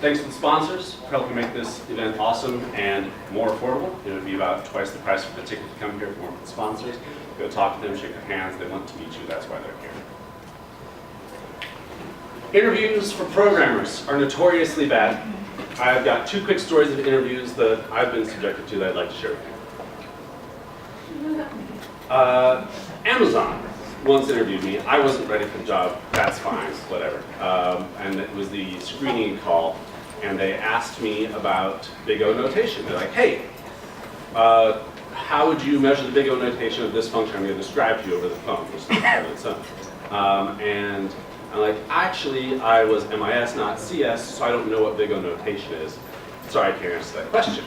Thanks to the sponsors for helping make this event awesome and more affordable. It would be about twice the price for the ticket to come here if it weren't for the sponsors. Go talk to them, shake their hands. They want to meet you. That's why they're here. Interviews for programmers are notoriously bad. I've got 2 quick stories of interviews that I've been subjected to that I'd like to share with you. Amazon once interviewed me. I wasn't ready for the job. That's fine, whatever. And it was the screening call, and they asked me about Big O notation. They're like, hey, how would you measure the Big O notation of this function I'm going to describe to you over the phone? And I'm like, actually, I was MIS, not CS, so I don't know what Big O notation is. Sorry, I can't answer that question.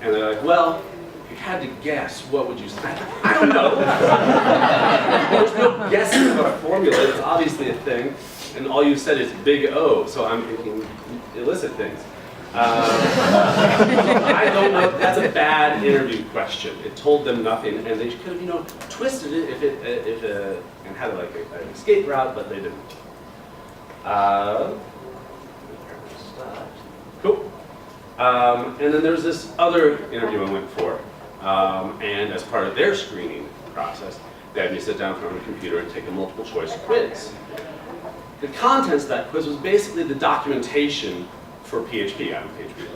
And they're like, well, if you had to guess, what would you say? I don't know. There's no guessing about a formula. It's obviously a thing. And all you said is Big O, so I'm thinking illicit things. I don't know. That's a bad interview question. It told them nothing, and they could have, twisted it and had like an escape route, but they didn't. Cool. And then there's this other interview I went for, and as part of their screening process, they had me sit down in front of a computer and take a multiple choice quiz. The contents of that quiz was basically the documentation for PHP. I'm PHP.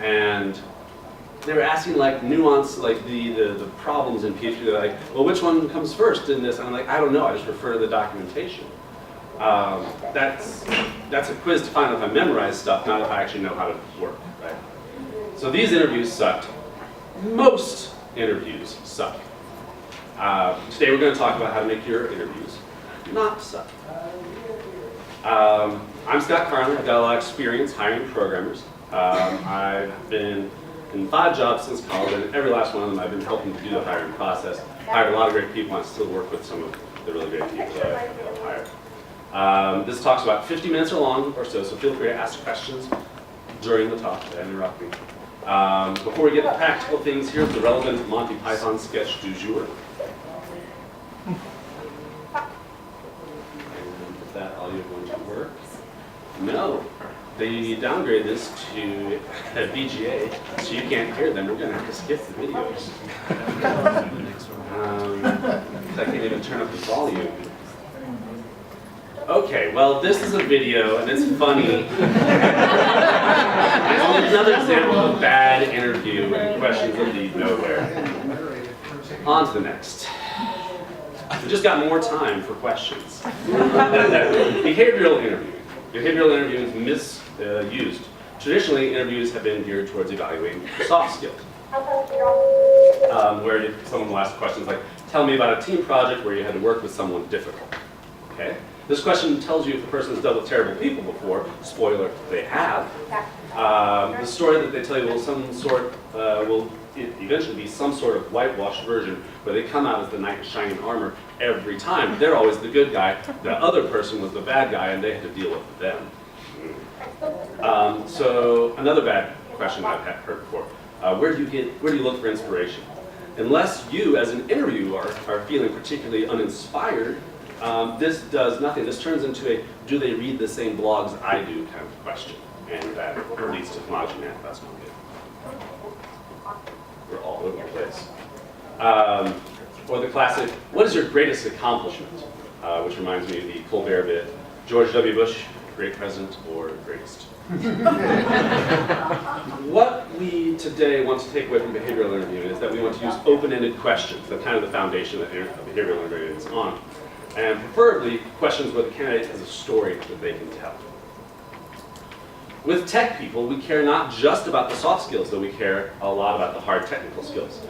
And they were asking like nuance, like the problems in PHP. They're like, well, which one comes first in this? And I'm like, I don't know. I just refer to the documentation. That's a quiz to find out if I memorize stuff, not if I actually know how to work, right? So these interviews sucked. Most interviews suck. Today we're going to talk about how to make your interviews not suck. I'm Scott Carlin. I've got a lot of experience hiring programmers. I've been in 5 jobs since college, and every last one of them I've been helping to do the hiring process. Hired a lot of great people, and I still work with some of the really great people that I've hired. This talk's about 50 minutes or long or so feel free to ask questions during the talk and interrupt me. Before we get to practical things, here's the relevant Monty Python sketch du jour. And is that audio going to work? No. They downgrade this to a VGA, so you can't hear them. We're going to have to skip the videos. I can't even turn up the volume. Okay, well, this is a video, and it's funny. It's another example of a bad interview and questions that lead nowhere. On to the next. We just got more time for questions. Behavioral interview. Behavioral interview is misused. Traditionally, interviews have been geared towards evaluating soft skills. Where someone will ask questions like, tell me about a team project where you had to work with someone difficult. Okay? This question tells you if the person has dealt with terrible people before. Spoiler, they have. The story that they tell you will eventually be some sort of whitewashed version where they come out as the knight in shining armor every time. They're always the good guy. The other person was the bad guy, and they had to deal with them. So another bad question I've heard before: where do you look for inspiration? Unless you, as an interviewer, are feeling particularly uninspired, this does nothing. This turns into a do they read the same blogs I do kind of question, and that leads to homogeny. That's not good. We're all over the place. Or the classic, what is your greatest accomplishment? Which reminds me of the Colbert bit, George W. Bush, great president or greatest? What we today want to take away from behavioral interviewing is that we want to use open-ended questions. That's kind of the foundation that behavioral interviewing is on. And preferably questions where the candidate has a story that they can tell. With tech people, we care not just about the soft skills, though we care a lot about the hard technical skills.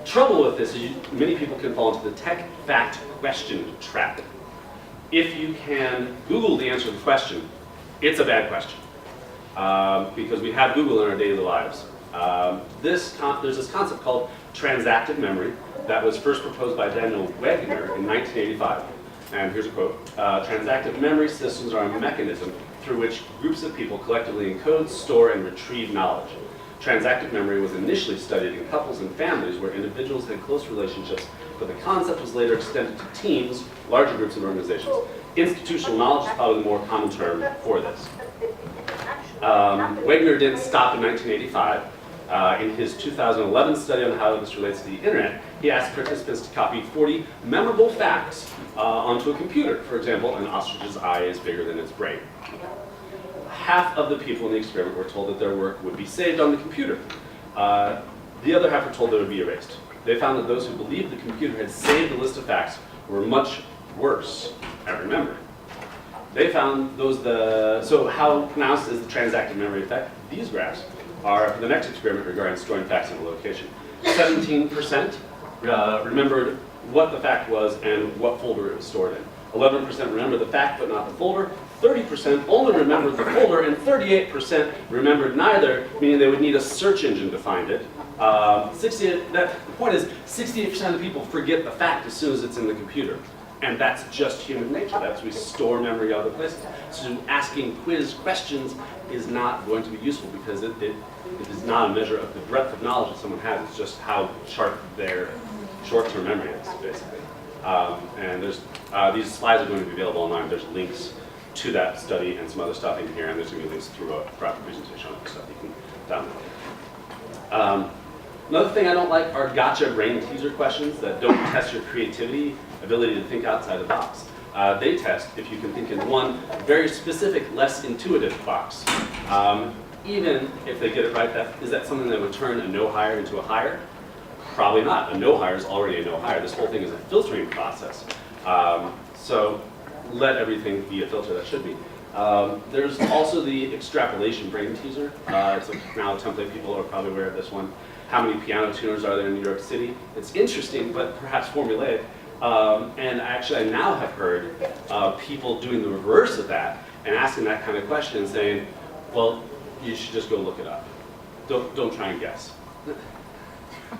Trouble with this is many people can fall into the tech fact question trap. If you can Google the answer to the question, it's a bad question. Because we have Google in our daily lives. There's this concept called transactive memory that was first proposed by Daniel Wegner in 1985. And here's a quote: transactive memory systems are a mechanism through which groups of people collectively encode, store, and retrieve knowledge. Transactive memory was initially studied in couples and families where individuals had close relationships, but the concept was later extended to teams, larger groups, and organizations. Institutional knowledge is probably the more common term for this. Wegner didn't stop in 1985. In his 2011 study on how this relates to the internet, he asked participants to copy 40 memorable facts onto a computer. For example, an ostrich's eye is bigger than its brain. Half of the people in the experiment were told that their work would be saved on the computer. The other half were told that it would be erased. They found that those who believed the computer had saved the list of facts were much worse at remembering. They found so how pronounced is the transactive memory effect? These graphs are for the next experiment regarding storing facts in a location. 17% remembered what the fact was and what folder it was stored in. 11% remembered the fact but not the folder. 30% only remembered the folder, and 38% remembered neither, meaning they would need a search engine to find it. The point is, 68% of people forget the fact as soon as it's in the computer. And that's just human nature. That's we store memory other places. So asking quiz questions is not going to be useful because it is not a measure of the breadth of knowledge that someone has. It's just how sharp their short-term memory is, basically. And these slides are going to be available online. There's links to that study and some other stuff in here, and there's going to be links throughout the presentation on stuff you can download. Another thing I don't like are gotcha brain teaser questions that don't test your creativity, ability to think outside the box. They test if you can think in one very specific, less intuitive box. Even if they get it right, is that something that would turn a no hire into a hire? Probably not. A no hire is already a no hire. This whole thing is a filtering process. So let everything be a filter that should be. There's also the extrapolation brain teaser. It's now a template. People are probably aware of this one. How many piano tuners are there in New York City? It's interesting, but perhaps formulaic. And actually, I now have heard people doing the reverse of that and asking that kind of question and saying, well, you should just go look it up. Don't try and guess.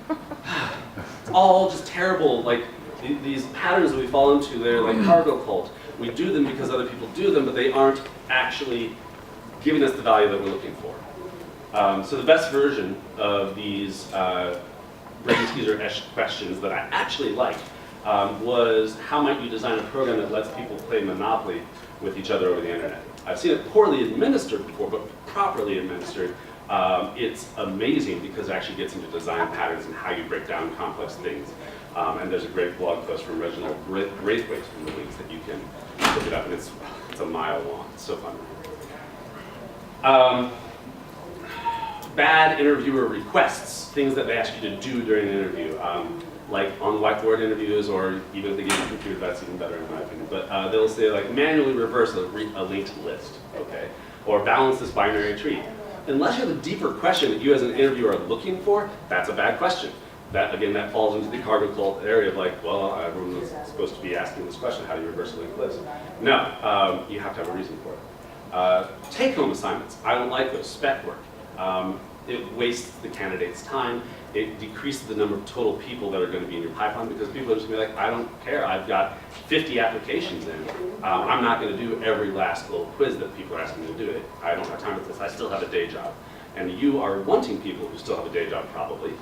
It's all just terrible. Like these patterns that we fall into, they're like cargo cult. We do them because other people do them, but they aren't actually giving us the value that we're looking for. So the best version of these brain teaser questions that I actually liked was how might you design a program that lets people play Monopoly with each other over the internet. I've seen it poorly administered before, but properly administered, it's amazing because it actually gets into design patterns and how you break down complex things. And there's a great blog post from Reginald Braithwaite from the links that you can look it up, and it's a mile long. It's so fun. Bad interviewer requests, things that they ask you to do during an interview, like on whiteboard interviews, or even if they give you a computer, that's even better in my opinion. But they'll say like manually reverse a linked list, okay, or balance this binary tree. Unless you have a deeper question that you as an interviewer are looking for, that's a bad question. That again, that falls into the cargo cult area of like, well, everyone was supposed to be asking this question: how do you reverse a linked list? No, you have to have a reason for it. Take-home assignments. I don't like those. Spec work. It wastes the candidate's time. It decreases the number of total people that are going to be in your pipeline because people are just going to be like, I don't care. I've got 50 applications in. I'm not going to do every last little quiz that people are asking me to do. I don't have time for this. I still have a day job. And you are wanting people who still have a day job probably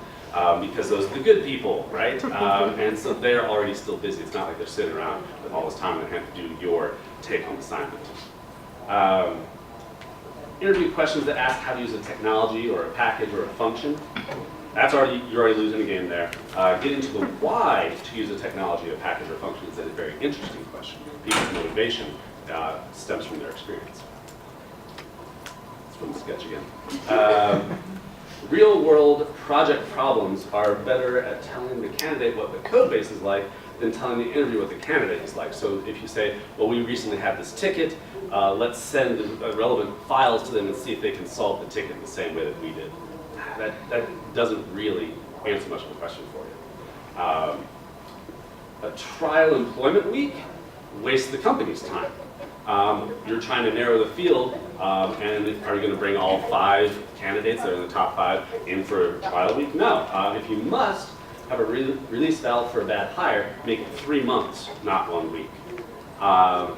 because those are the good people, right? And so they're already still busy. It's not like they're sitting around with all this time and have to do your take-home assignment. Interview questions that ask how to use a technology or a package or a function. You're already losing the game there. Getting to the why to use a technology, a package, or a function is a very interesting question. People's motivation stems from their experience. It's from the sketch again. Real-world project problems are better at telling the candidate what the code base is like than telling the interviewer what the candidate is like. So if you say, well, we recently had this ticket, let's send the relevant files to them and see if they can solve the ticket the same way that we did. That doesn't really answer much of the question for you. A trial employment week wastes the company's time. You're trying to narrow the field, and are you going to bring all 5 candidates that are in the top 5 in for a trial week? No. If you must have a release valve for a bad hire, make it 3 months, not 1 week. Now,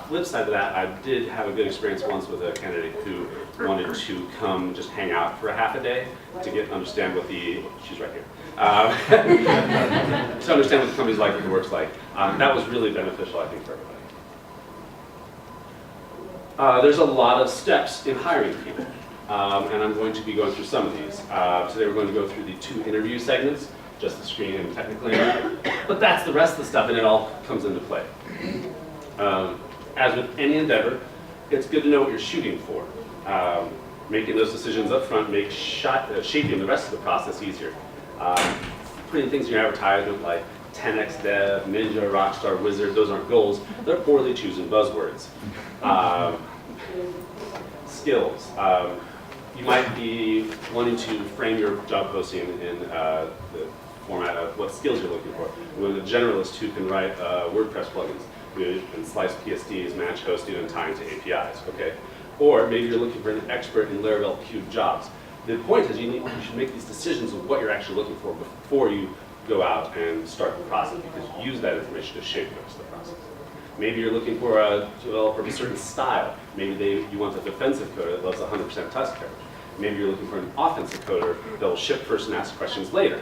flip side of that, I did have a good experience once with a candidate who wanted to come just hang out for a half a day to understand what she's right here, to understand what the company's like, what the work's like. That was really beneficial, I think, for everybody. There's a lot of steps in hiring people, and I'm going to be going through some of these. Today we're going to go through the 2 interview segments, just the screening and technical interview, but that's the rest of the stuff, and it all comes into play. As with any endeavor, it's good to know what you're shooting for. Making those decisions up front makes shaping the rest of the process easier. Putting things in your advertisement like 10x Dev, Ninja, Rockstar, Wizard, those aren't goals, they're poorly chosen buzzwords. Skills. You might be wanting to frame your job posting in the format of what skills you're looking for. With a generalist who can write WordPress plugins, who can slice PSDs, manage hosting, and tying to APIs, okay? Or maybe you're looking for an expert in Laravel Cube jobs. The point is you should make these decisions of what you're actually looking for before you go out and start the process, because you use that information to shape the rest of the process. Maybe you're looking for a developer of a certain style. Maybe you want a defensive coder that loves 100% test coverage. Maybe you're looking for an offensive coder that will ship first and ask questions later.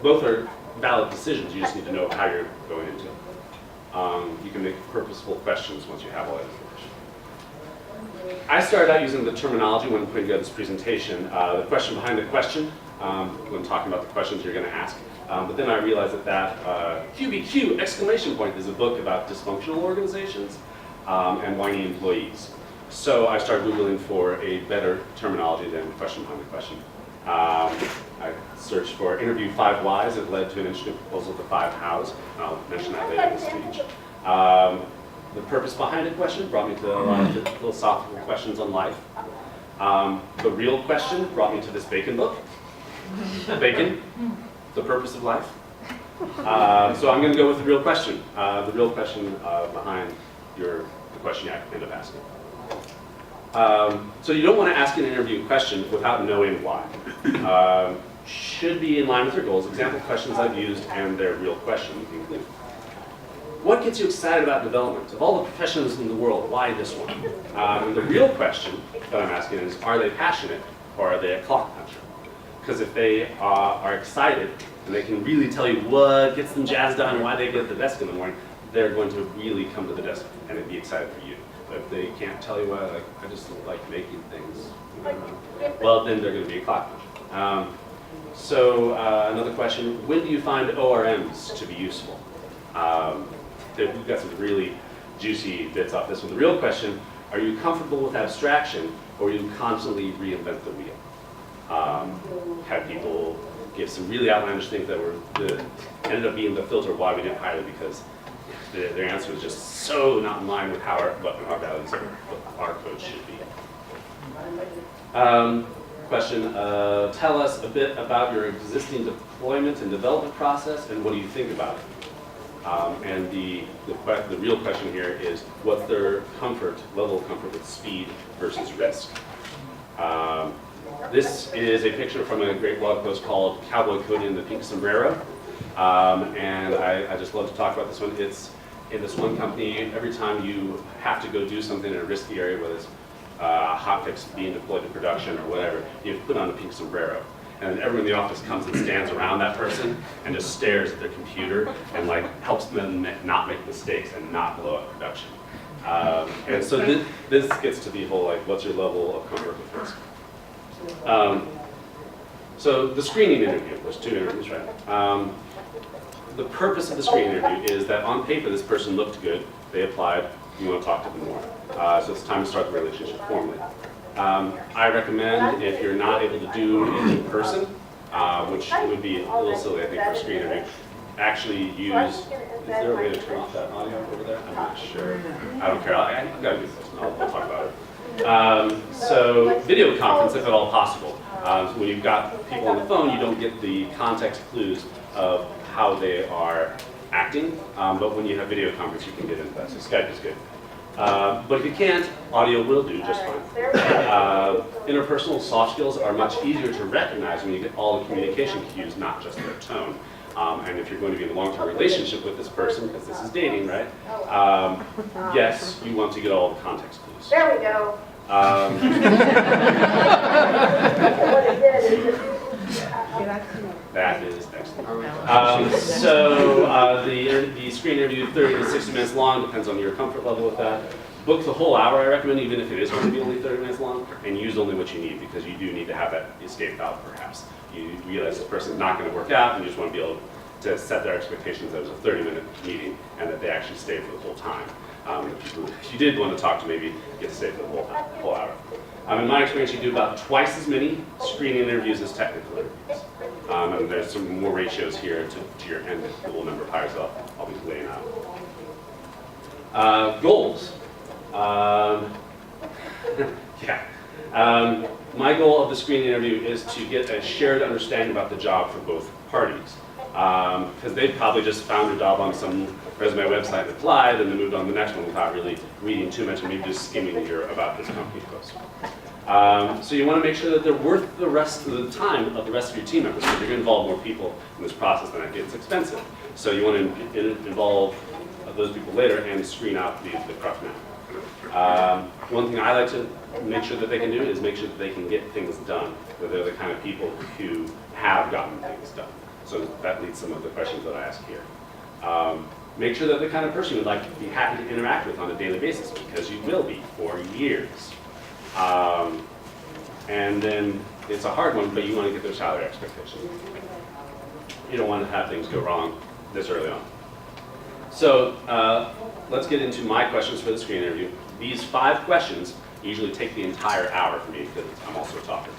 Both are valid decisions. You just need to know how you're going into them. You can make purposeful questions once you have all that information. I started out using the terminology when putting together this presentation, the question behind the question, when talking about the questions you're going to ask. But then I realized that QBQ, exclamation point, is a book about dysfunctional organizations and whiny employees. So I started Googling for a better terminology than question behind the question. I searched for interview 5 whys. It led to an interesting proposal to 5 hows. I'll mention that later in the speech. The purpose behind a question brought me to a lot of philosophical questions on life. The real question brought me to this bacon book. Bacon, the purpose of life. So I'm going to go with the real question. The real question behind the question you end up asking. So you don't want to ask an interview question without knowing why. Should be in line with your goals. Example questions I've used and their real question include: what gets you excited about development? Of all the professions in the world, why this one? And the real question that I'm asking is, are they passionate or are they a clock puncher? Because if they are excited and they can really tell you what gets them jazzed on and why they get at the desk in the morning, they're going to really come to the desk and be excited for you. But if they can't tell you why, like, I just like making things, well, then they're going to be a clock puncher. Another question: when do you find ORMs to be useful? We've got some really juicy bits off this one. The real question: are you comfortable with abstraction, or you constantly reinvent the wheel? Had people give some really outlandish things that ended up being the filter why we didn't hire them, because their answer was just so not in line with what our values are, what our code should be. Question: tell us a bit about your existing deployment and development process, and what do you think about it? And the real question here is, what's their level of comfort with speed versus risk? This is a picture from a great blog post called Cowboy Coding and the Pink Sombrero. And I just love to talk about this one. It's in this one company, every time you have to go do something in a risky area, whether it's hotfix being deployed to production or whatever, you have to put on a pink sombrero. And everyone in the office comes and stands around that person and just stares at their computer and like helps them not make mistakes and not blow up production. And so this gets to the whole, like, what's your level of comfort with risk? So the screening interview, there's 2 interviews, right? The purpose of the screening interview is that on paper this person looked good, they applied, you want to talk to them more. So it's time to start the relationship formally. I recommend, if you're not able to do it in person, which would be a little silly I think for a screening interview, actually use, is there a way to turn off that audio over there? I'm not sure. I don't care, I've got to do this, I'll talk about it. So video conference if at all possible. When you've got people on the phone, you don't get the context clues of how they are acting, but when you have video conference, you can get into that. So Skype is good. But if you can't, audio will do just fine. Interpersonal soft skills are much easier to recognize when you get all the communication cues, not just their tone. And if you're going to be in a long-term relationship with this person, because this is dating, right? Yes, you want to get all the context clues. There we go. What it did is excellent. That is excellent. No. The screen interview, 30 to 60 minutes long, depends on your comfort level with that. Book the whole hour, I recommend, even if it is going to be only 30 minutes long, and use only what you need, because you do need to have that escape valve, perhaps. You realize this person's not going to work out, and you just want to be able to set their expectations that it was a 30-minute meeting, and that they actually stay for the whole time. If you did want to talk to, maybe get to stay for the whole hour. In my experience, you do about twice as many screening interviews as technical interviews. And there's some more ratios here to your end that we'll number higher, so I'll be laying out. Goals. My goal of the screening interview is to get a shared understanding about the job for both parties. Because they've probably just found a job on some resume website and applied, and then moved on to the next one without really reading too much and maybe just skimming about this company post. So you want to make sure that they're worth the rest of the time of the rest of your team members. So you're going to involve more people in this process, then it gets expensive. So you want to involve those people later and screen out the crux now. One thing I like to make sure that they can do is make sure that they can get things done, that they're the kind of people who have gotten things done. So that leads some of the questions that I ask here. Make sure that the kind of person you'd like to be happy to interact with on a daily basis, because you will be for years. And then it's a hard one, but you want to get their salary expectations. You don't want to have things go wrong this early on. So let's get into my questions for the screen interview. These 5 questions usually take the entire hour for me, because I'm also a talker.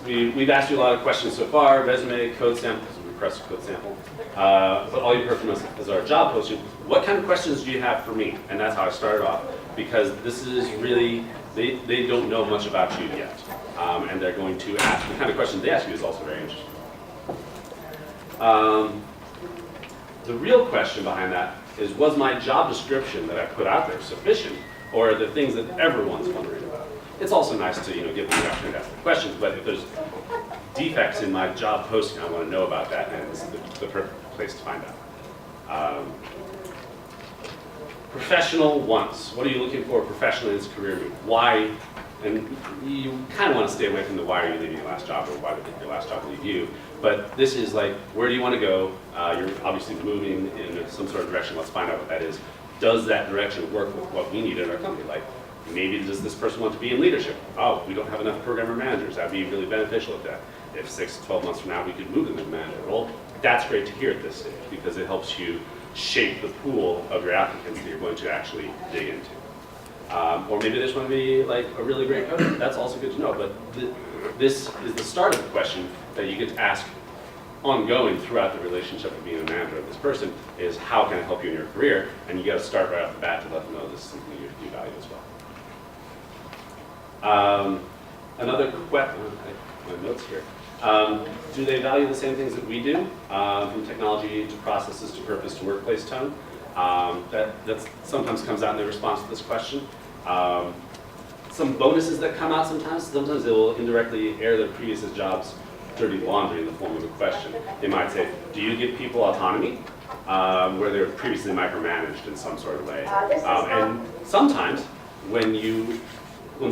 We've asked you a lot of questions so far: resume, code sample, request a code sample. But all you've heard from us is our job posting. What kind of questions do you have for me? And that's how I started off, because this is really, they don't know much about you yet. And they're going to ask, the kind of questions they ask you is also very interesting. The real question behind that is, was my job description that I put out there sufficient, or are the things that everyone's wondering about? It's also nice to give them the opportunity to ask the questions, but if there's defects in my job posting, I want to know about that, and this is the perfect place to find out. Professional wants. What are you looking for professionally in this career move? Why? And you kind of want to stay away from the why are you leaving your last job, or why did your last job leave you? But this is like, where do you want to go? You're obviously moving in some sort of direction. Let's find out what that is. Does that direction work with what we need in our company? Like, maybe does this person want to be in leadership? Oh, we don't have enough programmer managers. That'd be really beneficial at that. If 6 to 12 months from now we could move them into manager role, that's great to hear at this stage, because it helps you shape the pool of your applicants that you're going to actually dig into. Or maybe they just want to be like a really great coder. That's also good to know. But this is the start of the question that you get to ask ongoing throughout the relationship of being a manager of this person, is how can I help you in your career? And you got to start right off the bat to let them know this is something you value as well. Another question, my notes here. Do they value the same things that we do, from technology to processes to purpose to workplace tone? That sometimes comes out in their response to this question. Some bonuses that come out sometimes they will indirectly air their previous jobs' dirty laundry in the form of a question. They might say, do you give people autonomy, where they were previously micromanaged in some sort of way? And sometimes when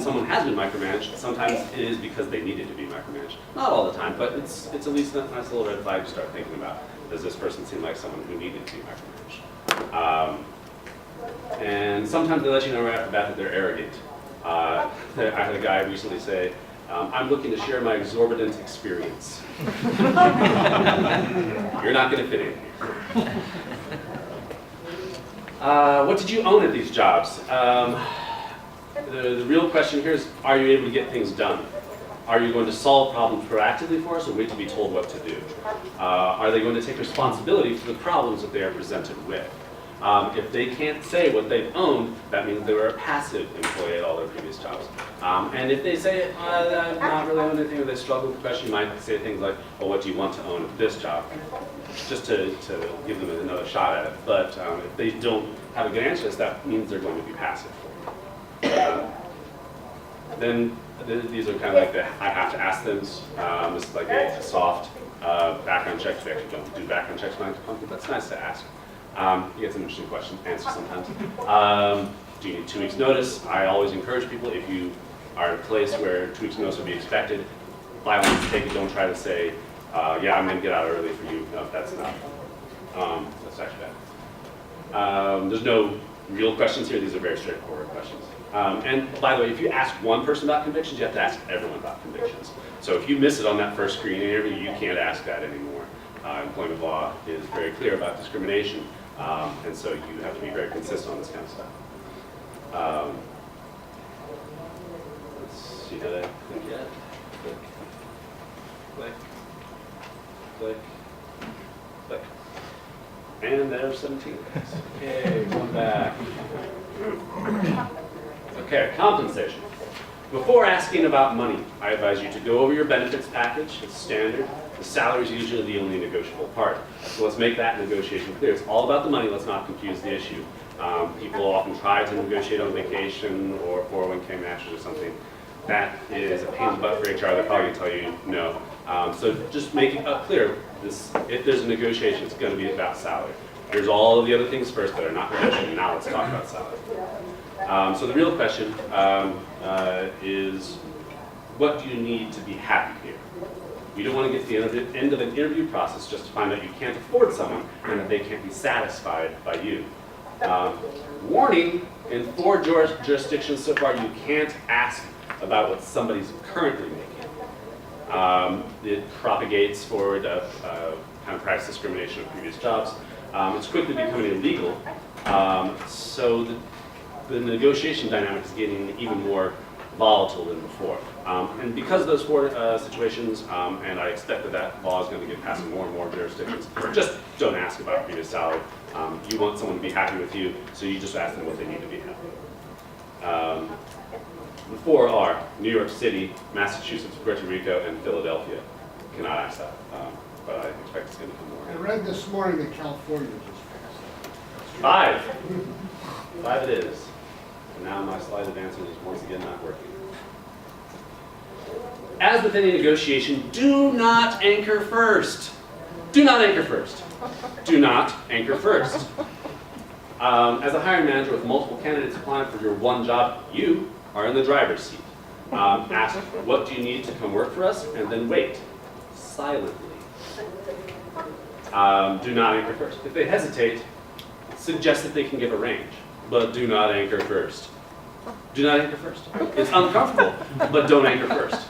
someone has been micromanaged, sometimes it is because they needed to be micromanaged. Not all the time, but it's at least a nice little red flag to start thinking about. Does this person seem like someone who needed to be micromanaged? And sometimes they let you know right off the bat that they're arrogant. I had a guy recently say, I'm looking to share my exorbitant experience. You're not going to fit in here. What did you own at these jobs? The real question here is, are you able to get things done? Are you going to solve problems proactively for us, or wait to be told what to do? Are they going to take responsibility for the problems that they are presented with? If they can't say what they've owned, that means they were a passive employee at all their previous jobs. And if they say, I've not really owned anything, or they struggle with the question, you might say things like, well, what do you want to own at this job? Just to give them another shot at it. But if they don't have a good answer, that means they're going to be passive. Then these are kind of like the I have to ask things. This is like a soft background check. We actually don't do background checks when I come, but that's nice to ask. You get some interesting answers sometimes. Do you need 2 weeks notice? I always encourage people, if you are in a place where 2 weeks notice would be expected, violence, take it. Don't try to say, yeah, I'm going to get out early for you. No, that's not. That's actually bad. There's no real questions here. These are very straightforward questions. And by the way, if you ask one person about convictions, you have to ask everyone about convictions. So if you miss it on that first screening interview, you can't ask that anymore. Employment law is very clear about discrimination, and so you have to be very consistent on this kind of stuff. Let's see how that click yet. Click, click, click, click. And there's 17. Okay, one back. Okay, compensation. Before asking about money, I advise you to go over your benefits package. It's standard. The salary is usually the only negotiable part. So let's make that negotiation clear. It's all about the money. Let's not confuse the issue. People often try to negotiate on vacation or 401k matches or something. That is a pain in the butt for HR. They're probably going to tell you no. So just make it clear, if there's a negotiation, it's going to be about salary. Here's all of the other things first that are not negotiable. Now let's talk about salary. So the real question is, what do you need to be happy here? You don't want to get to the end of an interview process just to find out you can't afford someone and that they can't be satisfied by you. Warning, in 4 jurisdictions so far, you can't ask about what somebody's currently making. It propagates forward kind of practice discrimination of previous jobs. It's quickly becoming illegal, so the negotiation dynamic is getting even more volatile than before. And because of those 4 situations, and I expect that law is going to get passed in more and more jurisdictions, just don't ask about previous salary. You want someone to be happy with you, so you just ask them what they need to be happy. The 4 are New York City, Massachusetts, Puerto Rico, and Philadelphia. Cannot ask that, but I expect it's going to come more. I read this morning that California just5. passed. 5 it is. And now my slide advancement is once again not working. As with any negotiation, do not anchor first. Do not anchor first. Do not anchor first. As a hiring manager with multiple candidates applying for your one job, you are in the driver's seat. Ask, what do you need to come work for us? And then wait, silently. Do not anchor first. If they hesitate, suggest that they can give a range, but do not anchor first. Do not anchor first. It's uncomfortable, but don't anchor first.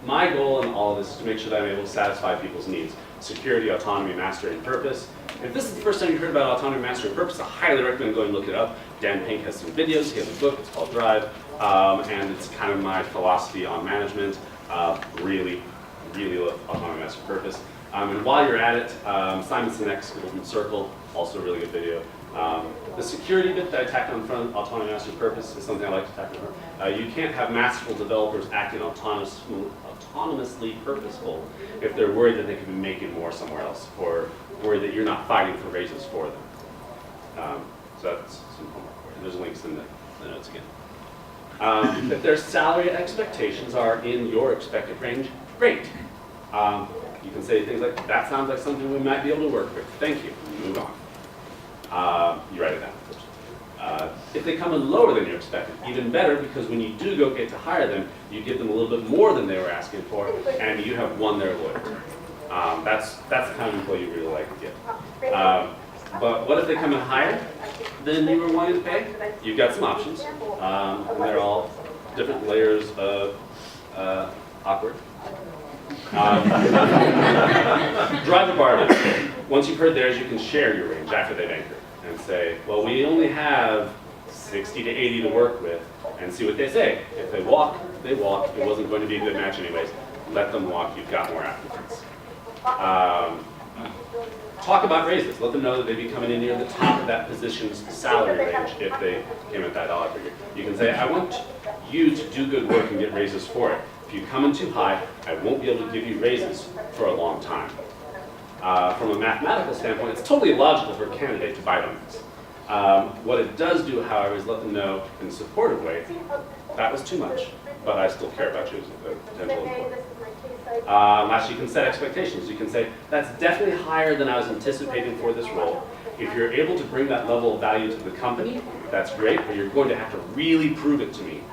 My goal in all of this is to make sure that I'm able to satisfy people's needs. Security, autonomy, mastery, and purpose. If this is the first time you heard about autonomy, mastery, and purpose, I highly recommend going and look it up. Dan Pink has some videos. He has a book. It's called Drive. And it's kind of my philosophy on management. Really love autonomy, mastery, and purpose. And while you're at it, Simon Sinek's Golden Circle, also a really good video. The security bit that I tacked on front, autonomy, mastery, and purpose, is something I like to tack on front. You can't have masterful developers acting autonomously purposeful if they're worried that they could be making more somewhere else, or worried that you're not fighting for raises for them. So that's some homework for you. There's links in the notes again. If their salary expectations are in your expected range, great. You can say things like, that sounds like something we might be able to work with. Thank you. Move on. You write it down first. If they come in lower than you expected, even better, because when you do go get to hire them, you give them a little bit more than they were asking for, and you have won their loyalty. That's the kind of employee you really like to get. But what if they come in higher than you were wanting to pay? You've got some options, and they're all different layers of awkward. Drive a bargain. Once you've heard theirs, you can share your range after they've anchored and say, well, we only have 60 to 80 to work with, and see what they say. If they walk, they walk. It wasn't going to be a good match anyways. Let them walk. You've got more applicants. Talk about raises. Let them know that they'd be coming in near the top of that position's salary range if they came at that dollar figure. You can say, I want you to do good work and get raises for it. If you come in too high, I won't be able to give you raises for a long time. From a mathematical standpoint, it's totally illogical for a candidate to bite on this. What it does do, however, is let them know in a supportive way, that was too much, but I still care about you as a potential employer. Lastly, you can set expectations. You can say, that's definitely higher than I was anticipating for this role. If you're able to bring that level of value to the company, that's great, but you're going to have to really prove it to me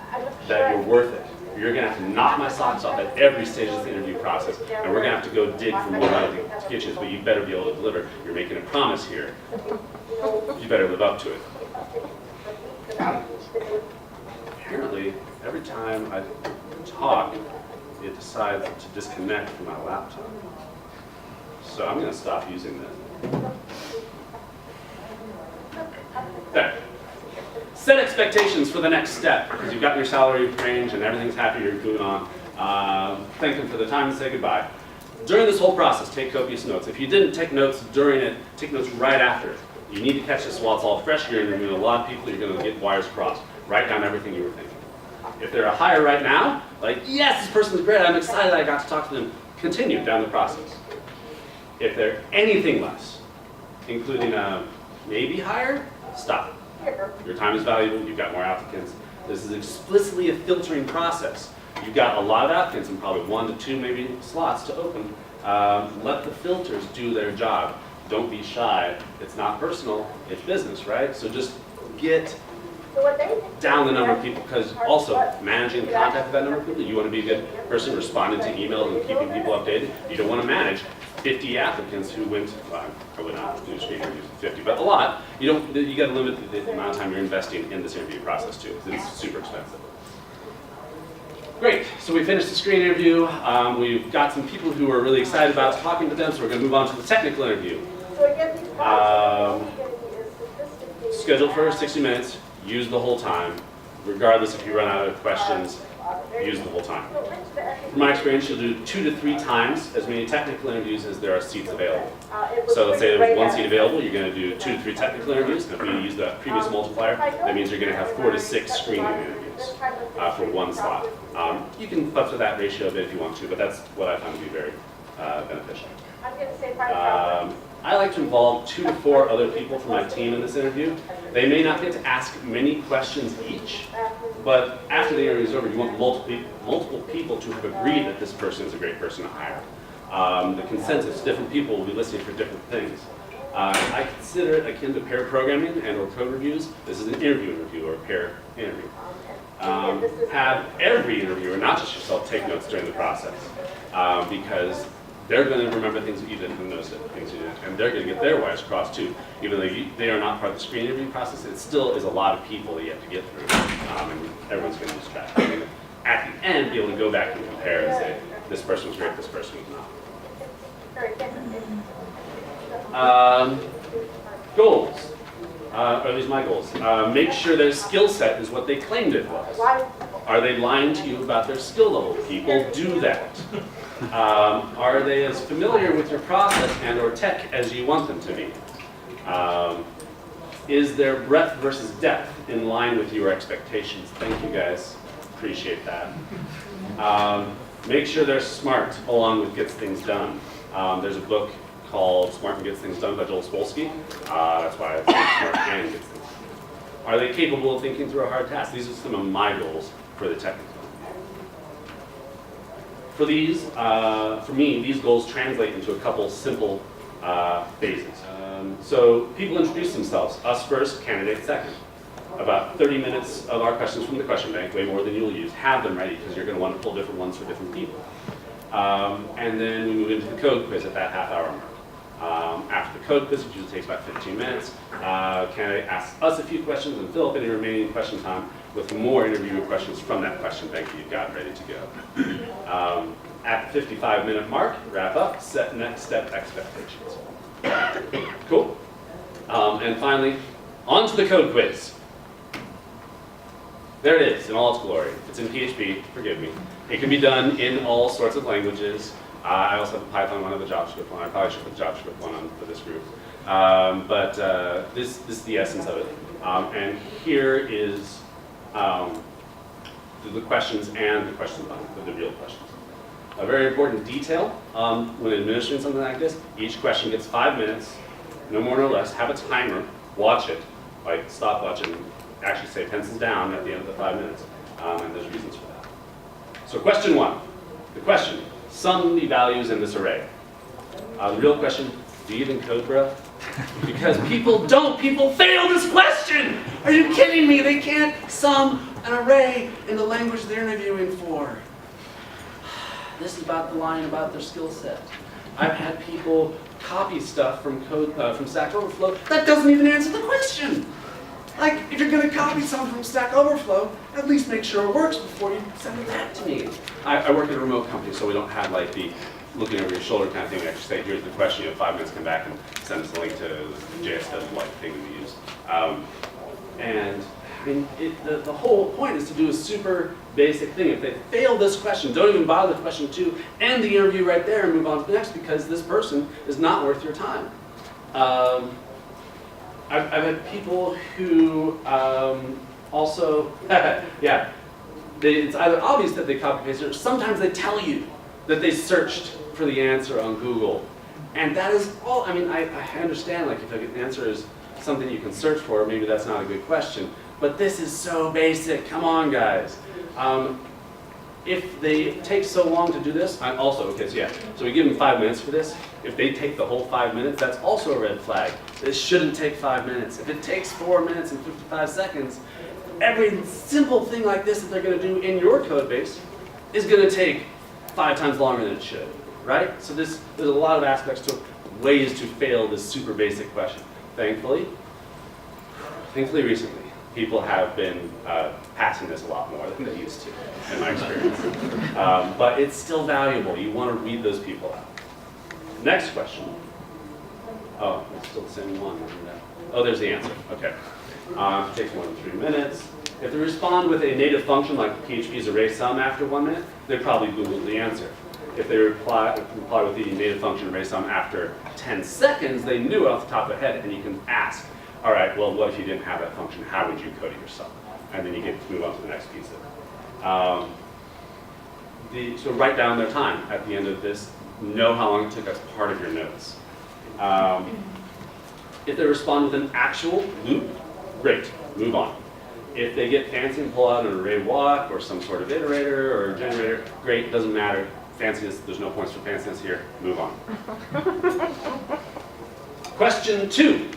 that you're worth it. you're gonna have to knock my socks off at every stage of the interview process, and we're gonna have to go dig for more out of the kitchens, but you better be able to deliver. You're making a promise here. You better live up to it. Apparently, every time I talk, it decides to disconnect from my laptop. So I'm gonna stop using this. There. Set expectations for the next step, because you've got your salary range and everything's happy, you're moving on. Thank them for the time and say goodbye. During this whole process, take copious notes. If you didn't take notes during it, take notes right after. You need to catch this while it's all fresh. You're interviewing a lot of people, you're going to get wires crossed. Write down everything you were thinking. If they're a hire right now, like, yes, this person's great, I'm excited I got to talk to them, continue down the process. If they're anything less, including a maybe hire, stop. Your time is valuable, you've got more applicants. This is explicitly a filtering process. You've got a lot of applicants and probably 1 to 2 maybe slots to open. Let the filters do their job. Don't be shy. It's not personal, it's business, right? So just get down the number of people, because also managing the contact of that number of people, you want to be a good person responding to emails and keeping people updated. You don't want to manage 50 applicants who went, well, I would not do screen interviews with 50, but a lot. You got to limit the amount of time you're investing in this interview process too, because it's super expensive. Great, so we finished the screen interview. We've got some people who are really excited about talking to them, so we're going to move on to the technical interview. Scheduled for 60 minutes, use the whole time. Regardless if you run out of questions, use the whole time. From my experience, you'll do 2 to 3 times as many technical interviews as there are seats available. So let's say there's 1 seat available, you're going to do 2 to 3 technical interviews. And if you use the previous multiplier, that means you're going to have 4 to 6 screening interviews for 1 slot. You can up to that ratio a bit if you want to, but that's what I find to be very beneficial. I like to involve 2 to 4 other people from my team in this interview. They may not get to ask many questions each, but after the interview is over, you want multiple people to have agreed that this person is a great person to hire. The consensus, different people will be listening for different things. I consider it akin to pair programming and or code reviews. This is an interview or a pair interview. Have every interviewer, not just yourself, take notes during the process, because they're going to remember things that you didn't notice, things you didn't, and they're going to get their wires crossed too. Even though they are not part of the screen interview process, it still is a lot of people that you have to get through, and everyone's going to lose track. At the end, be able to go back and compare and say, this person was great, this person was not. Goals. Or at least my goals. Make sure their skill set is what they claimed it was. Are they lying to you about their skill level? People do that. Are they as familiar with your process and or tech as you want them to be? Is their breadth versus depth in line with your expectations? Thank you guys, appreciate that. Make sure they're smart along with Gets Things Done. There's a book called Smart and Gets Things Done by Joel Spolsky. That's why it's Smart and Gets Things Done. Are they capable of thinking through a hard task? These are some of my goals for the technical. For me, these goals translate into a couple simple phases. So people introduce themselves, us first, candidate second. About 30 minutes of our questions from the question bank, way more than you'll use. Have them ready, because you're going to want to pull different ones for different people. And then we move into the code quiz at that half-hour mark. After the code quiz, which usually takes about 15 minutes, candidate asks us a few questions and fill up any remaining question time with more interview questions from that question bank that you've got ready to go. At the 55-minute mark, wrap up, set next step expectations. Cool. And finally, on to the code quiz. There it is in all its glory. It's in PHP, forgive me. It can be done in all sorts of languages. I also have a Python one and a JavaScript one. I probably should put the JavaScript one on for this group. But this is the essence of it. And here is the questions and the questions behind the real questions. A very important detail when administering something like this, each question gets 5 minutes, no more, no less. Have a timer, watch it, like stopwatch and actually say pencils down at the end of the 5 minutes. And there's reasons for that. So question 1, the question, sum the values in this array. The real question, do you even code, bro? Because people fail this question! Are you kidding me? They can't sum an array in the language they're interviewing for. This is about the line about their skill set. I've had people copy stuff from code from Stack Overflow that doesn't even answer the question. Like, if you're going to copy something from Stack Overflow, at least make sure it works before you send it back to me. I work at a remote company, so we don't have like the looking over your shoulder kind of thing. I just say, here's the question, you have 5 minutes, come back and send us a link to the JSW-like thing that we use. And I mean, the whole point is to do a super basic thing. If they fail this question, don't even bother the question 2, end the interview right there and move on to the next, because this person is not worth your time. I've had people who also, yeah, it's either obvious that they copy pasted, or sometimes they tell you that they searched for the answer on Google. And that is all, I mean, I understand, like, if an answer is something you can search for, maybe that's not a good question. But this is so basic, come on, guys. If they take so long to do this, okay, so yeah, so we give them 5 minutes for this. If they take the whole 5 minutes, that's also a red flag. This shouldn't take 5 minutes. If it takes 4 minutes and 55 seconds, every simple thing like this that they're gonna do in your code base is gonna take 5 times longer than it should, right? So there's a lot of aspects to ways to fail this super basic question. Thankfully recently, people have been passing this a lot more than they used to, in my experience. But it's still valuable. You want to read those people out. Next question. Oh, it's still the same one. Oh, there's the answer. Okay. It takes more than 3 minutes. If they respond with a native function like PHP's array sum after 1 minute, they probably Googled the answer. If they reply with the native function array sum after 10 seconds, they knew it off the top of their head, and you can ask, all right, well, what if you didn't have that function? How would you code it yourself? And then you get to move on to the next piece of it. So write down their time at the end of this. Know how long it took as part of your notes. If they respond with an actual loop, great, move on. If they get fancy and pull out an array walk or some sort of iterator or generator, great, doesn't matter. Fanciness, there's no points for fanciness here, move on. Question 2.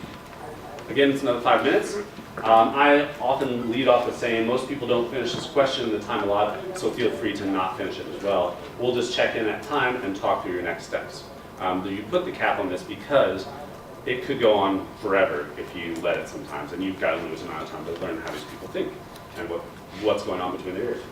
Again, it's another 5 minutes. I often lead off with saying most people don't finish this question in the time allotted, so feel free to not finish it as well. We'll just check in at time and talk through your next steps. You put the cap on this because it could go on forever if you let it sometimes, and you've got a limited amount of time to learn how these people think and what's going on between their ears.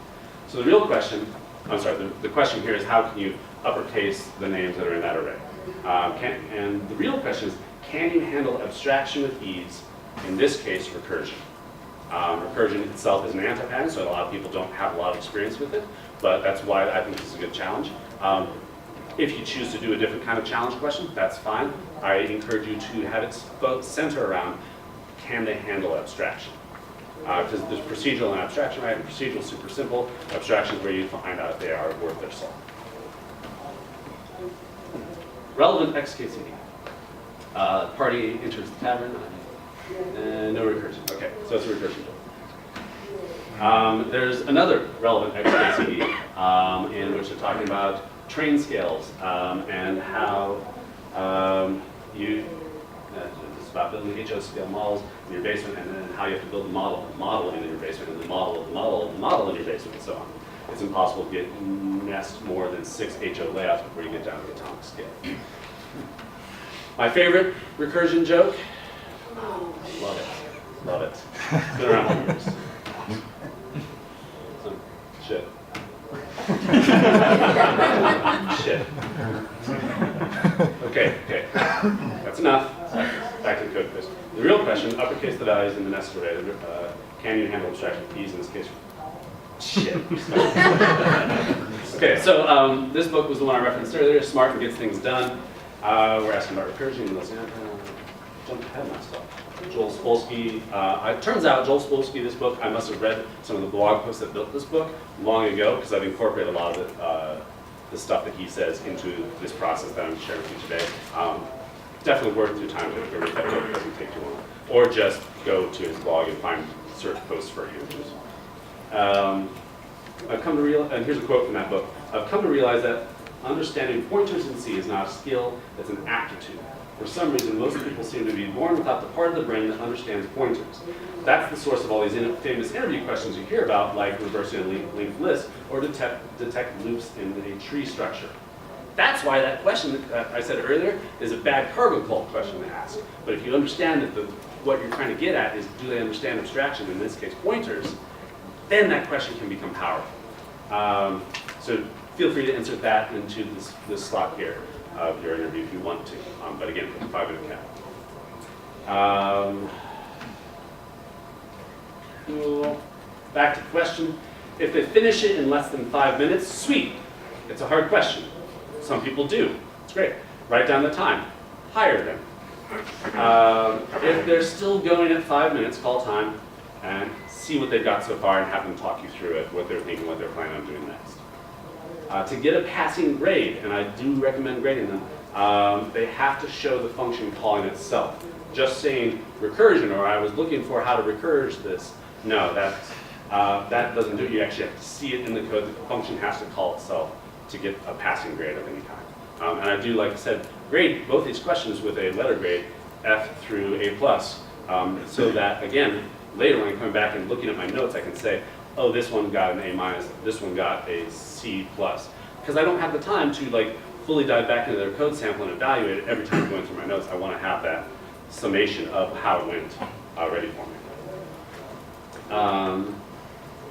So the real question, the question here is how can you uppercase the names that are in that array? And the real question is, can you handle abstraction with ease? In this case, recursion. Recursion itself is an anti-pattern, so a lot of people don't have a lot of experience with it, but that's why I think this is a good challenge. If you choose to do a different kind of challenge question, that's fine. I encourage you to have it both center around, can they handle abstraction? Because there's procedural and abstraction, right? And procedural is super simple. Abstraction is where you find out if they are worth their salt. Relevant XKCD. Party enters the tavern. No recursion. Okay, so it's a recursion joke. There's another relevant XKCD in which they're talking about train scales and how it's about building HO scale models in your basement, and then how you have to build the model in your basement, and the model of the model of the model in your basement, and so on. It's impossible to nest more than 6 HO layouts before you get down to the atomic scale. My favorite recursion joke. Love it. Love it. It's been around for years. Shit. Shit. Okay. That's enough. Back to the code quiz. The real question, uppercase the values in the nested array. Can you handle abstraction keys in this case? Shit. Okay, so this book was the one I referenced earlier, Smart and Gets Things Done. We're asking about recursion. Jumped ahead of myself. Joel Spolsky. It turns out Joel Spolsky, this book, I must have read some of the blog posts that built this book long ago, because I've incorporated a lot of the stuff that he says into this process that I'm sharing with you today. Definitely worth your time to read that book. It doesn't take too long. Or just go to his blog and find search posts for images. I've come to realize, and here's a quote from that book, I've come to realize that understanding pointers in C is not a skill, it's an aptitude. For some reason, most people seem to be born without the part of the brain that understands pointers. That's the source of all these famous interview questions you hear about, like reversing a linked list or detect loops in a tree structure. That's why that question that I said earlier is a bad cargo cult question to ask. But if you understand that what you're trying to get at is, do they understand abstraction, in this case pointers, then that question can become powerful. So feel free to insert that into this slot here of your interview if you want to. But again, 5-minute cap. Cool. Back to question. If they finish it in less than 5 minutes, sweet. It's a hard question. Some people do. It's great. Write down the time. Hire them. If they're still going at 5 minutes, call time and see what they've got so far and have them talk you through it, what they're thinking, what they're planning on doing next. To get a passing grade, and I do recommend grading them, they have to show the function calling itself. Just saying recursion, or I was looking for how to recurse this, no, that doesn't do it. You actually have to see it in the code. The function has to call itself to get a passing grade of any kind. And I do, like I said, grade both these questions with a letter grade, F through A+, so that, again, later when I'm coming back and looking at my notes, I can say, oh, this one got an A-, this one got a C+. Because I don't have the time to fully dive back into their code sample and evaluate it every time I'm going through my notes. I want to have that summation of how it went ready for me.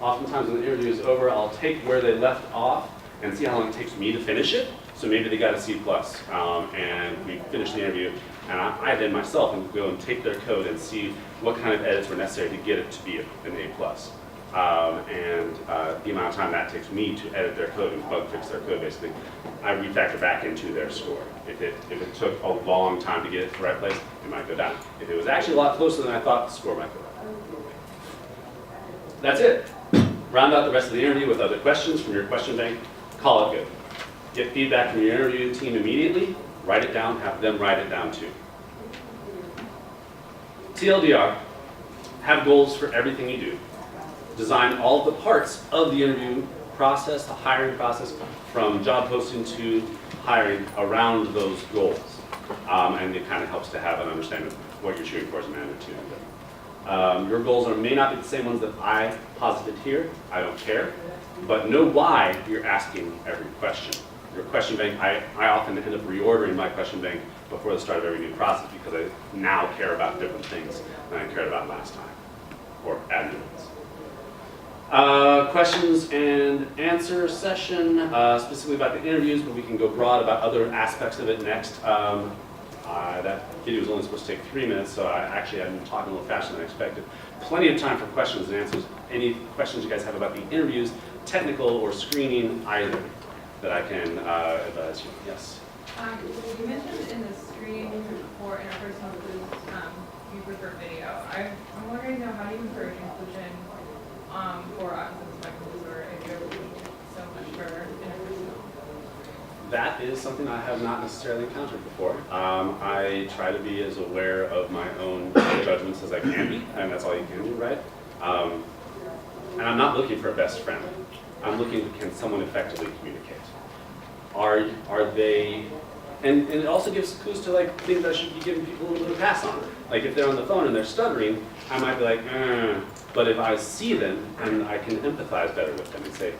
Oftentimes when the interview is over, I'll take where they left off and see how long it takes me to finish it. So maybe they got a C+, and we finished the interview, and I then myself and go and take their code and see what kind of edits were necessary to get it to be an A+. And the amount of time that takes me to edit their code and bug fix their code, basically, I refactor back into their score. If it took a long time to get it to the right place, it might go down. If it was actually a lot closer than I thought, the score might go up. That's it. Round out the rest of the interview with other questions from your question bank. Call it good. Get feedback from your interview team immediately. Write it down. Have them write it down too. TLDR, have goals for everything you do. Design all of the parts of the interview process, the hiring process, from job posting to hiring around those goals. And it kind of helps to have an understanding of what you're shooting for as a manager too. Your goals may not be the same ones that I posited here. I don't care. But know why you're asking every question. Your question bank, I often end up reordering my question bank before the start of every new process because I now care about different things than I cared about last time, or add new ones. Questions and answer session, specifically about the interviews, but we can go broad about other aspects of it next. That video was only supposed to take 3 minutes, so I actually have been talking a little faster than I expected. Plenty of time for questions and answers. Any questions you guys have about the interviews, technical or screening, either, that I can advise you. Yes? You mentioned in the screening for interpersonal clues, you prefer video. I'm wondering now, how do you encourage inclusion for autism spectrum disorder if you're looking so much for interpersonal? That is something I have not necessarily encountered before. I try to be as aware of my own judgments as I can be, and that's all you can do, right? And I'm not looking for a best friend. I'm looking, can someone effectively communicate? Are they, and it also gives clues to things I should be giving people a little bit of pass on. Like if they're on the phone and they're stuttering, I might be like, but if I see them and I can empathize better with them and say,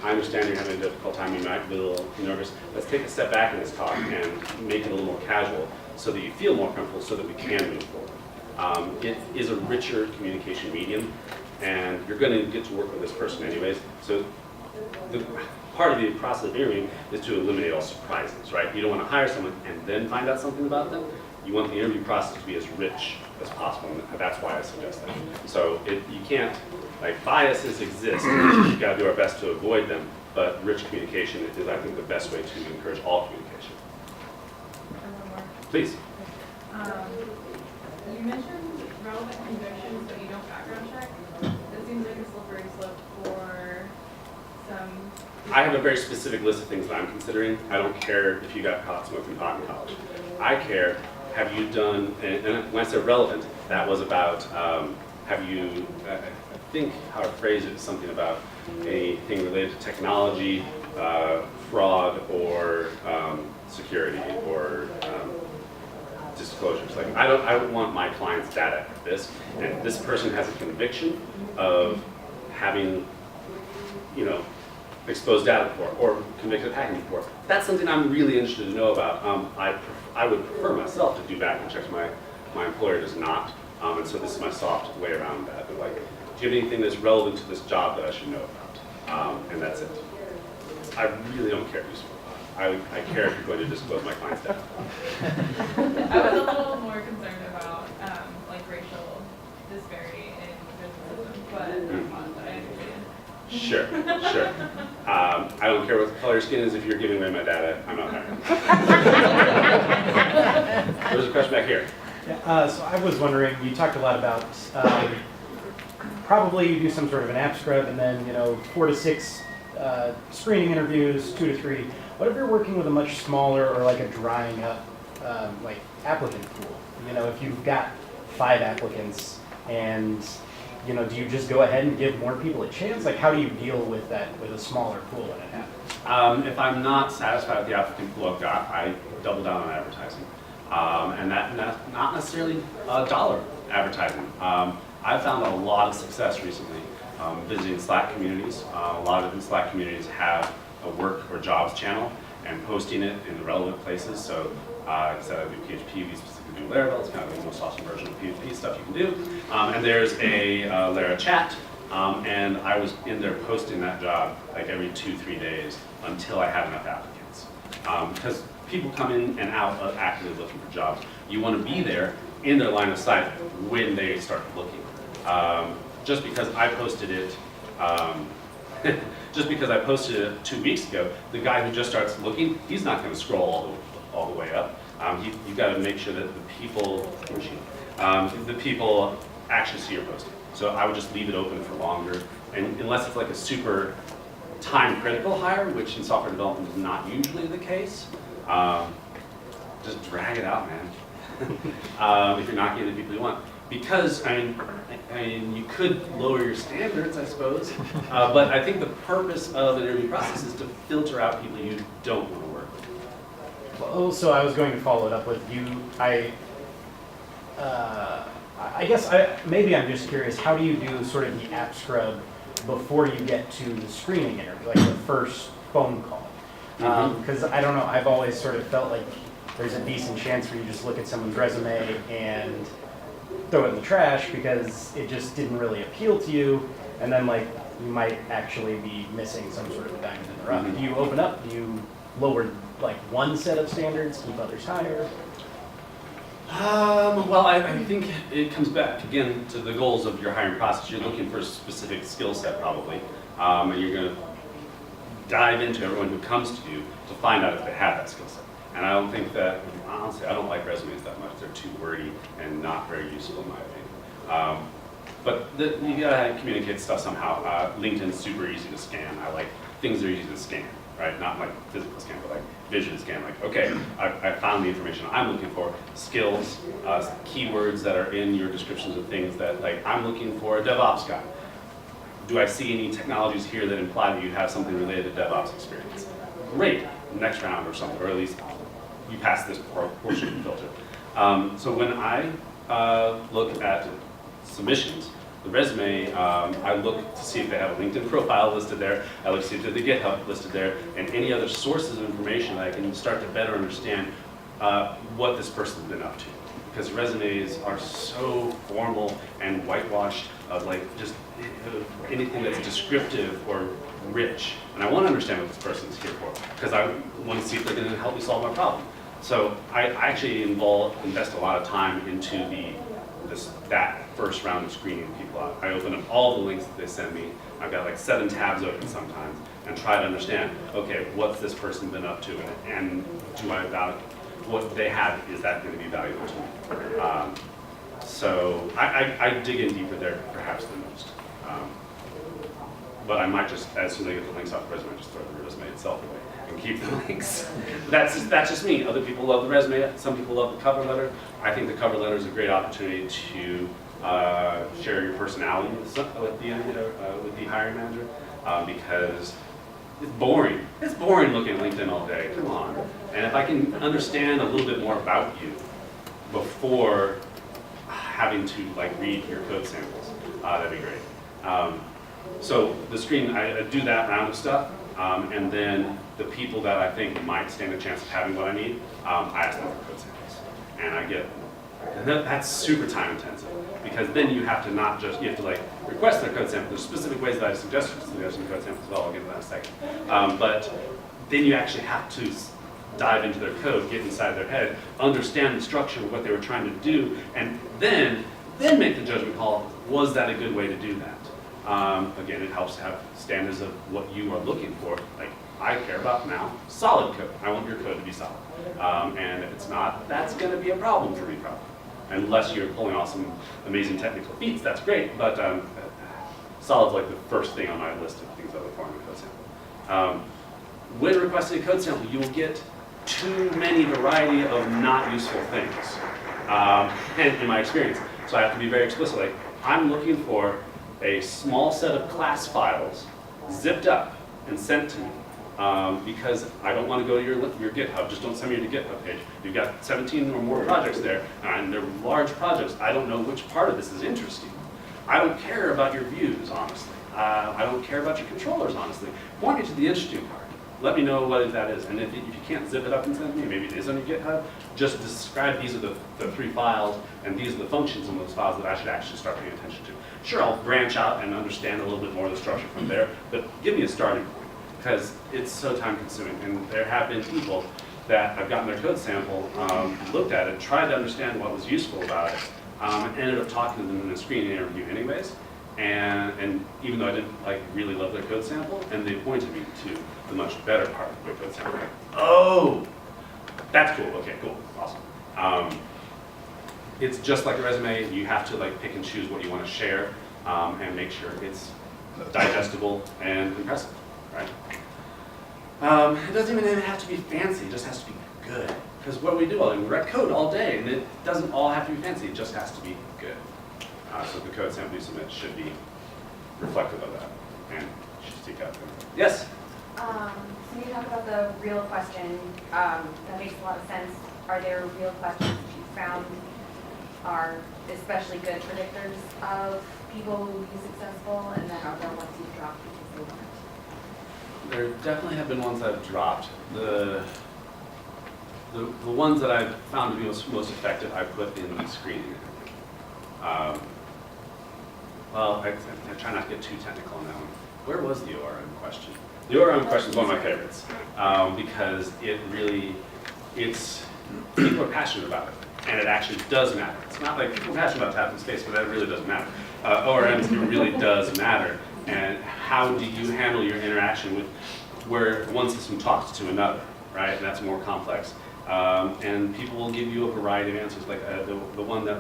I understand you're having a difficult time, you might be a little nervous, let's take a step back in this talk and make it a little more casual so that you feel more comfortable so that we can move forward. It is a richer communication medium, and you're going to get to work with this person anyways, so the part of the process of interviewing is to eliminate all surprises, right? You don't want to hire someone and then find out something about them. You want the interview process to be as rich as possible, and that's why I suggest that. So you can't, biases exist, you've got to do our best to avoid them, but rich communication is, I think, the best way to encourage all communication. And one more. Please. You mentioned relevant convictions, but you don't background check. That seems like a slippery slope for some. I have a very specific list of things that I'm considering. I don't care if you got caught smoking pot in college. I care, have you done, and when I said relevant, that was about, have you, I think how I phrase it is something about anything related to technology, fraud, or security, or disclosures. Like I don't want my client's data at risk, and this person has a conviction of having, exposed data before or convicted of hacking before. That's something I'm really interested to know about. I would prefer myself to do background checks. My employer does not, and so this is my soft way around that. But like, do you have anything that's relevant to this job that I should know about? And that's it. I really don't care if you spoil. I care if you're going to disclose my client's data. I was a little more concerned about like racial disparity in businesses, but I understand. Sure. I don't care what the color of your skin is. If you're giving away my data, I'm not hiring. There's a question back here. Yeah, so I was wondering, you talked a lot about probably you do some sort of an app scrub and then 4 to 6 screening interviews, 2 to 3. What if you're working with a much smaller or like a drying up like applicant pool? If you've got 5 applicants and do you just go ahead and give more people a chance? Like how do you deal with that with a smaller pool when it happens? If I'm not satisfied with the applicant pool I've got, I double down on advertising. And that's not necessarily dollar advertising. I've found a lot of success recently visiting Slack communities. A lot of different Slack communities have a work or jobs channel and posting it in the relevant places. So like I said, I do PHP, we specifically do Laravel. It's kind of the most awesome version of PHP stuff you can do. And there's a Lara chat. And I was in there posting that job like every 2-3 days until I had enough applicants. Because people come in and out of actively looking for jobs. You want to be there in their line of sight when they start looking. Just because I posted it, just because I posted it 2 weeks ago, the guy who just starts looking, he's not going to scroll all the way up. You've got to make sure that the people actually see your posting. So I would just leave it open for longer, and unless it's like a super time-critical hire, which in software development is not usually the case, just drag it out, man. If you're not getting the people you want. Because, I mean, you could lower your standards, I suppose, but I think the purpose of an interview process is to filter out people you don't want to work with. Well, so I was going to follow it up with you. I guess maybe I'm just curious, how do you do sort of the app scrub before you get to the screening interview, like the first phone call? Because I don't know, I've always sort of felt like there's a decent chance where you just look at someone's resume and throw it in the trash because it just didn't really appeal to you, and then like you might actually be missing some sort of diamond in the rough. Do you open up? Do you lower like one set of standards, keep others higher? Well, I think it comes back again to the goals of your hiring process. You're looking for a specific skill set probably, and you're going to dive into everyone who comes to you to find out if they have that skill set. And I don't think that, honestly, I don't like resumes that much. They're too wordy and not very useful in my opinion. But you gotta communicate stuff somehow. LinkedIn's super easy to scan. I like things that are easy to scan, right? Not like physical scan, but like visually scan. Like, okay, I found the information I'm looking for, skills, keywords that are in your descriptions of things that, like, I'm looking for a DevOps guy. Do I see any technologies here that imply that you have something related to DevOps experience? Great, next round or something, or at least you pass this portion of the filter. So when I look at submissions, the resume, I look to see if they have a LinkedIn profile listed there, I look to see if they have GitHub listed there, and any other sources of information that I can start to better understand what this person's been up to. Because resumes are so formal and whitewashed of like just anything that's descriptive or rich. And I want to understand what this person is here for, because I want to see if they're going to help me solve my problem. So I actually invest a lot of time into that first round of screening people out. I open up all the links that they send me. I've got like 7 tabs open sometimes, and try to understand, okay, what's this person been up to, and do I value what they have, is that going to be valuable to me? So I dig in deeper there perhaps than most. But I might just, as soon as I get the links off the resume, just throw the resume itself away and keep the links. That's just me. Other people love the resume. Some people love the cover letter. I think the cover letter is a great opportunity to share your personality with the hiring manager, because it's boring. It's boring looking at LinkedIn all day. Come on. And if I can understand a little bit more about you, before having to like read your code samples. That'd be great. So the screen, I do that round of stuff, and then the people that I think might stand a chance of having what I need, I ask them for code samples. And I get, and that's super time intensive, because then you have to not just, you have to like request their code sample. There's specific ways that I suggest suggesting code samples as well, I'll get to that in a second. But then you actually have to dive into their code, get inside their head, understand the structure of what they were trying to do, and then make the judgment call, was that a good way to do that? Again, it helps to have standards of what you are looking for. Like, I care about now solid code. I want your code to be solid. And if it's not, that's going to be a problem for me, probably. Unless you're pulling off some amazing technical feats, that's great. But solid's like the first thing on my list of things I look for in a code sample. When requesting a code sample, you will get too many variety of not useful things, and in my experience. So I have to be very explicit, like, I'm looking for a small set of class files zipped up and sent to me, because I don't want to go to your GitHub. Just don't send me to the GitHub page. You've got 17 or more projects there, and they're large projects. I don't know which part of this is interesting. I don't care about your views, honestly. I don't care about your controllers, honestly. Point me to the interesting part. Let me know what that is. And if you can't zip it up and send it to me, maybe it is on your GitHub, just describe these are the 3 files, and these are the functions in those files that I should actually start paying attention to. Sure, I'll branch out and understand a little bit more of the structure from there, but give me a starting point, because it's so time consuming. And there have been people that have gotten their code sample, looked at it, tried to understand what was useful about it, and ended up talking to them in a screening interview anyways. And even though I didn't like really love their code sample, and they pointed me to the much better part of their code sample. Oh, that's cool. Okay, cool, awesome. It's just like a resume. You have to like pick and choose what you want to share, and make sure it's digestible and impressive, right? It doesn't even have to be fancy. It just has to be good. Because what we do, we write code all day, and it doesn't all have to be fancy. It just has to be good. So the code sample you submit should be reflective of that, and should seek out them. Yes? So you talk about the real question, that makes a lot of sense. Are there real questions that you found are especially good predictors of people who will be successful, and then are there ones you've dropped because they weren't? There definitely have been ones I've dropped. The ones that I've found to be most effective, I put in the screening. Well, I try not to get too technical on that one. Where was the ORM question? The ORM question is one of my favorites, because people are passionate about it, and it actually does matter. It's not like people are passionate about tap in space, but that really doesn't matter. ORMs, it really does matter, and how do you handle your interaction with where one system talks to another, right? And that's more complex. And people will give you a variety of answers. Like the one that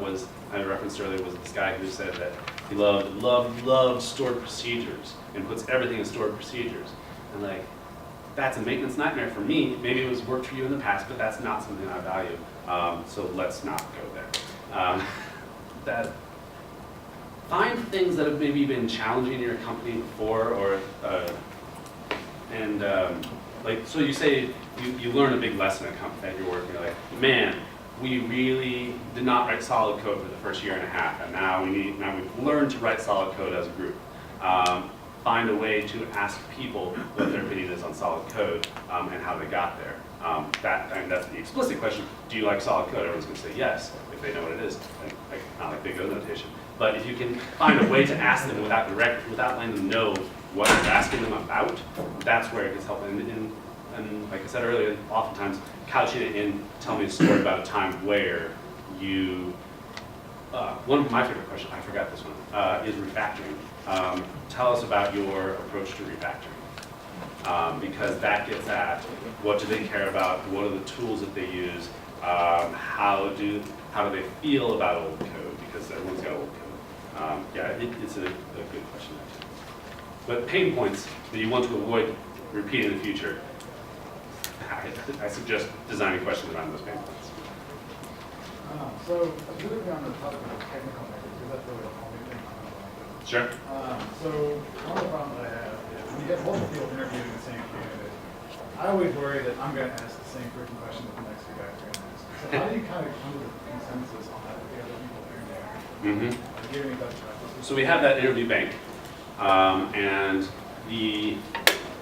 I referenced earlier was this guy who said that he loved stored procedures and puts everything in stored procedures. And like, that's a maintenance nightmare for me. Maybe it was worked for you in the past, but that's not something I value. So let's not go there. Find things that have maybe been challenging in your company before, or like, so you say you learn a big lesson at your work, and you're like, man, we really did not write solid code for the first year and a half, and now we've learned to write solid code as a group. Find a way to ask people what their opinion is on solid code, and how they got there. That's the explicit question. Do you like solid code? Everyone's going to say yes if they know what it is. Not like Big O notation. But if you can find a way to ask them without letting them know what you're asking them about, that's where it gets helpful. And like I said earlier, oftentimes couching it in telling me a story about a time where you, one of my favorite questions, I forgot this one, is refactoring. Tell us about your approach to refactoring. Because that gets at what do they care about, what are the tools that they use, how do they feel about old code, because everyone's got old code. It's a good question, actually. But pain points that you want to avoid repeating in the future, I suggest designing questions around those pain points. So, moving on to the topic of technical measures, because that's really the only thing I know. Sure. So, one of the problems I have is when you get multiple people interviewing the same candidate, I always worry that I'm gonna ask the same freaking question that the next two guys are gonna ask. So how do you kind of come to the consensus on that with the other people interviewing? Mm-hmm. Do you have any thoughts about this? So we have that interview bank, and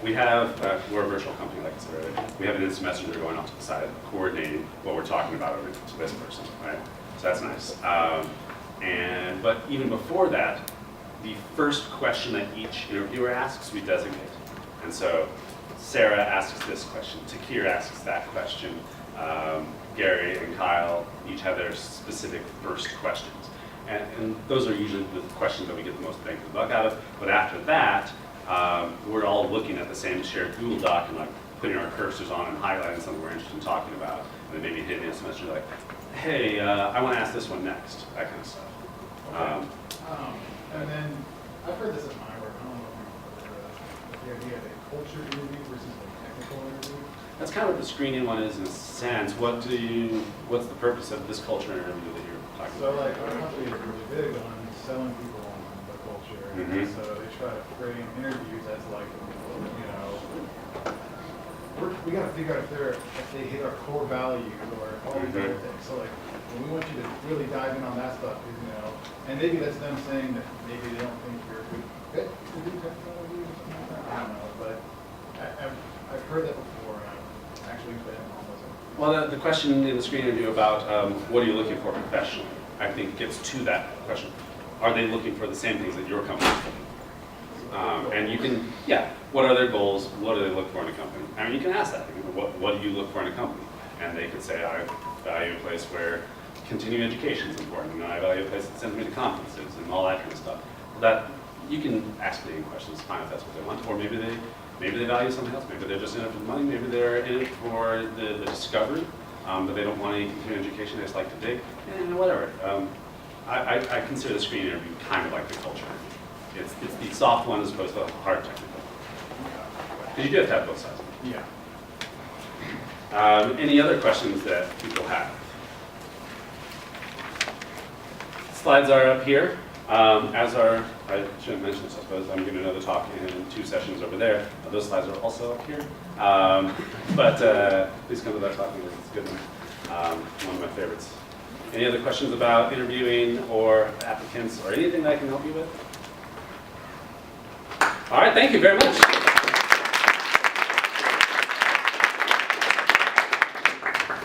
we have, we're a virtual company, like I said earlier. We have an instant messenger going off to the side, coordinating what we're talking about over to this person, right? So that's nice. But even before that, the first question that each interviewer asks, we designate. And so Sarah asks this question, Takir asks that question, Gary and Kyle each have their specific first questions. And those are usually the questions that we get the most bang for the buck out of. But after that, we're all looking at the same shared Google Doc and like putting our cursors on and highlighting something we're interested in talking about. And then maybe hitting a semester like, hey, I want to ask this one next, that kind of stuff. And then, I've heard this at my work, I don't know if you've heard of the idea of a culture interview versus a technical interview. That's kind of what the screening one is in a sense. What's the purpose of this culture interview that you're talking So about? like, our company is really big on selling people on the culture. Mhm. So they try to frame interviews as like, you know, we gotta figure out if they hit our core values or all these other things. So like, when we want you to really dive in on that stuff, you know, and maybe that's them saying that maybe they don't think you're a good fit to do technology or something like that. I don't know, but I've heard that before, and I've actually been almost. Well, the question in the screen interview about what are you looking for professionally, I think gets to that question. Are they looking for the same things that your company is looking for? And you can, what are their goals? What do they look for in a company? I mean, you can ask that. What do you look for in a company? And they could say, I value a place where continuing education is important, and I value a place that sends me to conferences and all that kind of stuff. That you can ask leading questions, fine if that's what they want, or maybe they value something else. Maybe they're just in it for the money. Maybe they're in it for the discovery, but they don't want any continuing education. They just like to dig, and whatever. I consider the screening interview kind of like the culture interview. It's the soft one as opposed to the hard technical. Because you do have to have both sides. Yeah. Any other questions that people have? Slides are up here. I shouldn't mention this, I suppose. I'm giving another talk in 2 sessions over there. Those slides are also up here. Please come to that talk. It's a good one. One of my favorites. Any other questions about interviewing or applicants or anything that I can help you with? All right, thank you very much.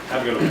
Have a good one.